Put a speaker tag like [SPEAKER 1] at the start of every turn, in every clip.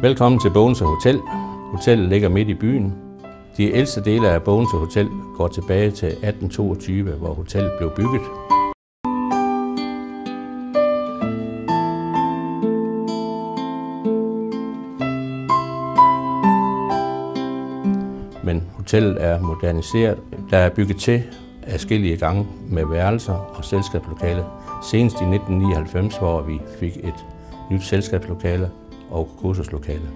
[SPEAKER 1] Velkommen til Bogense Hotel. Hotellet ligger midt i byen. De ældste dele af Bogense Hotel går tilbage til 1822, hvor hotellet blev bygget. Men hotellet er moderniseret. Der er bygget til adskillige gange med værelser og selskabslokale. Senest i 1999, hvor vi fik et nyt selskabslokale og kursuslokale.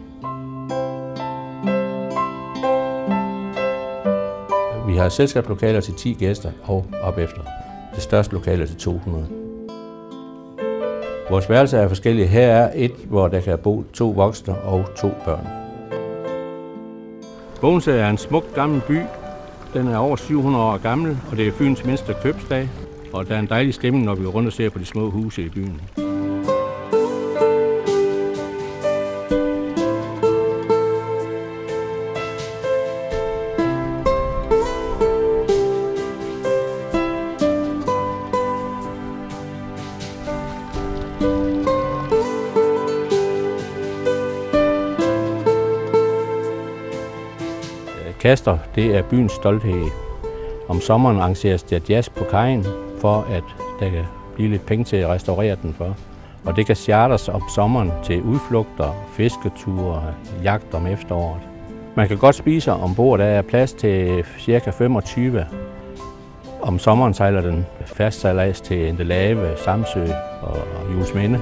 [SPEAKER 1] Vi har selskabslokaler til 10 gæster og opefter. Det største lokale til 200. Vores værelser er forskellige. Her er et, hvor der kan bo 2 voksne og 2 børn. Bogense er en smuk gammel by. Den er over 700 år gammel, og det er Fyns mindste købstad. Og der er en dejlig stemning, når vi går rundt og ser på de små huse i byen. Kaster, det er byens stolthed. Om sommeren arrangeres der jazz på kajen, for at der kan blive lidt penge til at restaurere den for. Og det kan charters om sommeren til udflugter, fisketure, jagt om efteråret. Man kan godt spise ombord, der er plads til ca. 25. Om sommeren sejler den fastsejlads til Endelave, Samsø og Juelsminde.